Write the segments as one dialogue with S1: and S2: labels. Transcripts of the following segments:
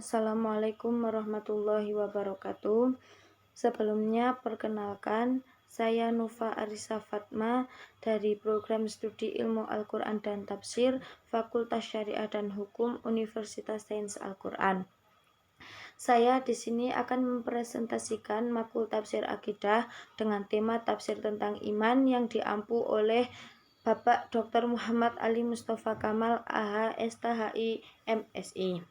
S1: Assalamualaikum warahmatullahi wabarakatuh. Sebelumnya perkenalkan, saya Nufa Arisa Fatma dari Program Studi Ilmu Al-Quran dan Tafsir Fakultas Syariah dan Hukum Universitas Sains Al-Quran. Saya di sini akan mempresentasikan makul tafsir akidah dengan tema tafsir tentang iman yang diampu oleh Bapak Dr. Muhammad Ali Mustafa Kamal AH STHI MSI.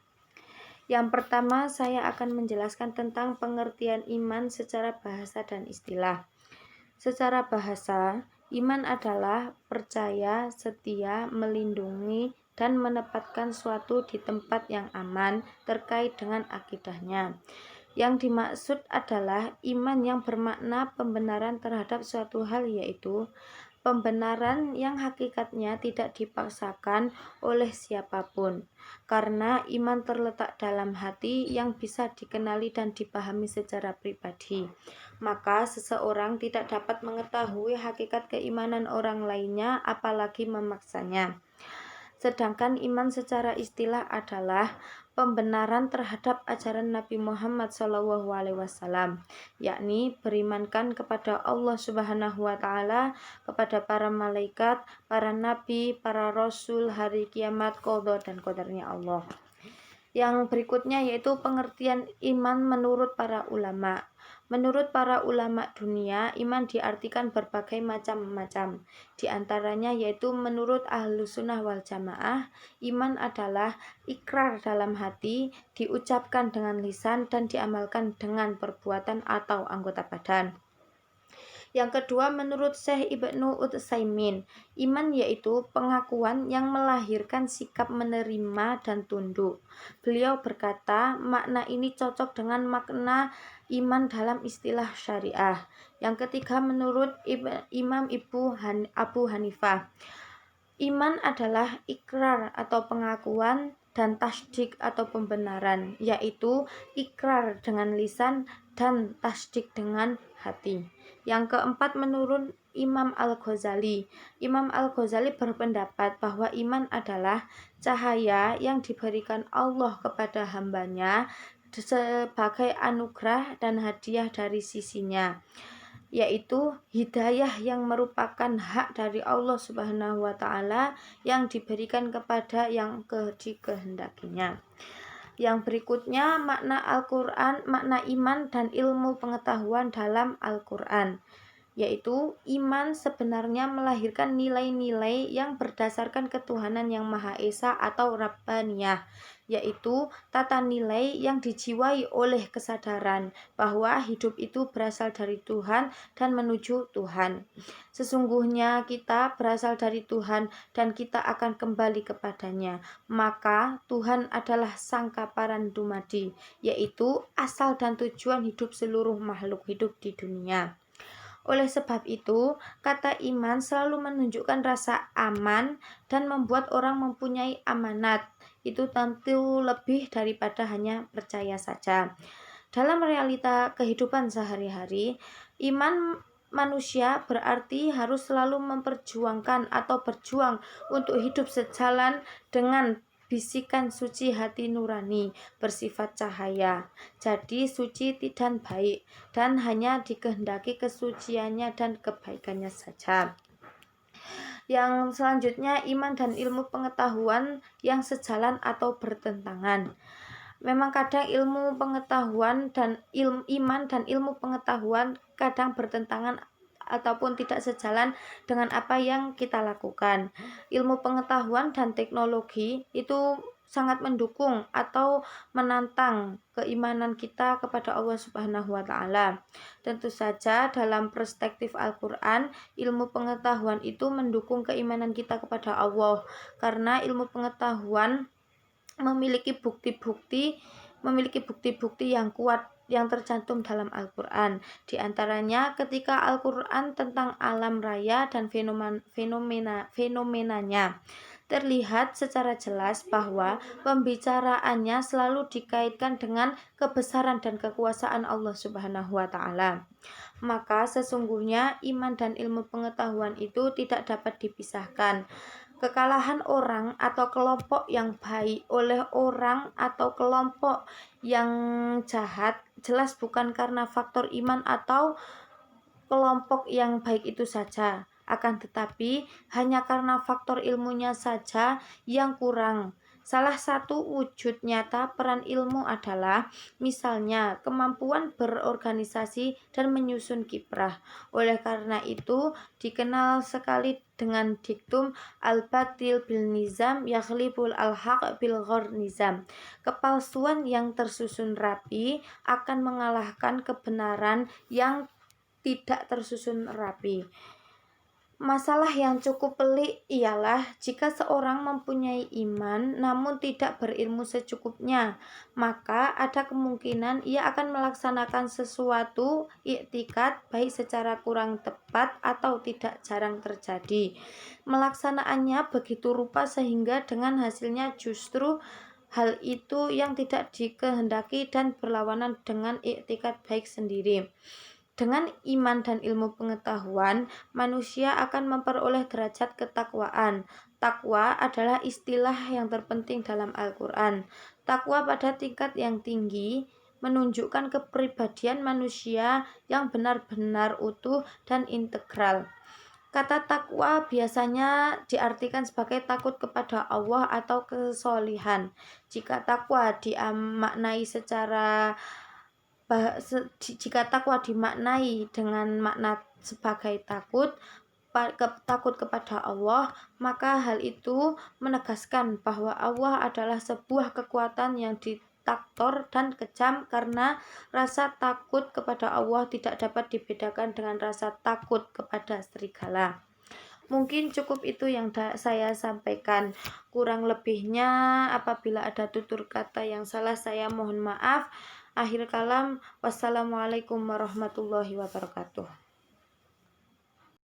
S1: Yang pertama, saya akan menjelaskan tentang pengertian iman secara bahasa dan istilah. Secara bahasa, iman adalah percaya, setia, melindungi, dan menempatkan suatu di tempat yang aman terkait dengan akidahnya. Yang dimaksud adalah iman yang bermakna pembenaran terhadap suatu hal, yaitu pembenaran yang hakikatnya tidak dipaksakan oleh siapapun, karena iman terletak dalam hati yang bisa dikenali dan dipahami secara pribadi. Maka seseorang tidak dapat mengetahui hakikat keimanan orang lainnya, apalagi memaksanya. Sedangkan iman secara istilah adalah pembenaran terhadap ajaran Nabi Muhammad SAW, yakni berimankan kepada Allah Subhanahu wa Ta'ala, kepada para malaikat, para nabi, para rasul, hari kiamat, qadha dan qadarnya Allah. Yang berikutnya yaitu pengertian iman menurut para ulama. Menurut para ulama dunia, iman diartikan berbagai macam-macam. Di antaranya yaitu menurut Ahlus Sunnah wal Jamaah, iman adalah ikrar dalam hati, diucapkan dengan lisan dan diamalkan dengan perbuatan atau anggota badan. Yang kedua, menurut Syekh Ibnu Utsaimin, iman yaitu pengakuan yang melahirkan sikap menerima dan tunduk. Beliau berkata, makna ini cocok dengan makna iman dalam istilah syariah. Yang ketiga, menurut Imam Abu Hanifah, iman adalah ikrar atau pengakuan dan tasdik atau pembenaran, yaitu ikrar dengan lisan dan tasdik dengan hati. Yang keempat, menurut Imam Al-Ghazali. Imam Al-Ghazali berpendapat bahwa iman adalah cahaya yang diberikan Allah kepada hambanya sebagai anugerah dan hadiah dari sisinya, yaitu hidayah yang merupakan hak dari Allah Subhanahu wa Ta'ala yang diberikan kepada yang dikehendakinya. Yang berikutnya, makna Al-Quran, makna iman dan ilmu pengetahuan dalam Al-Quran, yaitu iman sebenarnya melahirkan nilai-nilai yang berdasarkan ketuhanan yang Maha Esa atau Rabbaniyah, yaitu tata nilai yang dijiwai oleh kesadaran bahwa hidup itu berasal dari Tuhan dan menuju Tuhan. Sesungguhnya kita berasal dari Tuhan dan kita akan kembali kepadanya. Maka Tuhan adalah Sangkaparan Dumadi, yaitu asal dan tujuan hidup seluruh makhluk hidup di dunia. Oleh sebab itu, kata iman selalu menunjukkan rasa aman dan membuat orang mempunyai amanat. Itu tentu lebih daripada hanya percaya saja. Dalam realita kehidupan sehari-hari, iman manusia berarti harus selalu memperjuangkan atau berjuang untuk hidup sejalan dengan bisikan suci hati nurani bersifat cahaya, jadi suci dan baik, dan hanya dikehendaki kesuciannya dan kebaikannya saja. Yang selanjutnya, iman dan ilmu pengetahuan yang sejalan atau bertentangan. Memang kadang ilmu pengetahuan dan iman dan ilmu pengetahuan kadang bertentangan ataupun tidak sejalan dengan apa yang kita lakukan. Ilmu pengetahuan dan teknologi itu sangat mendukung atau menantang keimanan kita kepada Allah Subhanahu wa Ta'ala. Tentu saja dalam perspektif Al-Quran, ilmu pengetahuan itu mendukung keimanan kita kepada Allah, karena ilmu pengetahuan memiliki bukti-bukti yang kuat yang tercantum dalam Al-Quran. Di antaranya ketika Al-Quran tentang alam raya dan fenomenanya terlihat secara jelas bahwa pembicaraannya selalu dikaitkan dengan kebesaran dan kekuasaan Allah Subhanahu wa Ta'ala. Maka sesungguhnya iman dan ilmu pengetahuan itu tidak dapat dipisahkan, Kekalahan orang atau kelompok yang baik oleh orang atau kelompok yang jahat jelas bukan karena faktor iman atau kelompok yang baik itu saja, akan tetapi hanya karena faktor ilmunya saja yang kurang. Salah satu wujud nyata peran ilmu adalah misalnya kemampuan berorganisasi dan menyusun kiprah. Oleh karena itu dikenal sekali dengan diktum al-batil bil nizam yakhlibul al-haq bil ghor nizam. Kepalsuan yang tersusun rapi akan mengalahkan kebenaran yang tidak tersusun rapi. Masalah yang cukup pelik ialah jika seorang mempunyai iman namun tidak berilmu secukupnya, maka ada kemungkinan ia akan melaksanakan sesuatu iktikad baik secara kurang tepat atau tidak jarang terjadi. Melaksanaannya begitu rupa sehingga dengan hasilnya justru hal itu yang tidak dikehendaki dan berlawanan dengan iktikad baik sendiri. Dengan iman dan ilmu pengetahuan, manusia akan memperoleh derajat ketakwaan. Takwa adalah istilah yang terpenting dalam Al-Quran. Takwa pada tingkat yang tinggi menunjukkan kepribadian manusia yang benar-benar utuh dan integral. Kata takwa biasanya diartikan sebagai takut kepada Allah atau kesolihan. Jika takwa dimaknai jika takwa dimaknai dengan makna sebagai takut kepada Allah, maka hal itu menegaskan bahwa Allah adalah sebuah kekuatan yang diktator dan kejam, karena rasa takut kepada Allah tidak dapat dibedakan dengan rasa takut kepada serigala. Mungkin cukup itu yang saya sampaikan. Kurang lebihnya apabila ada tutur kata yang salah saya mohon maaf. Akhir kalam, wassalamualaikum warahmatullahi wabarakatuh.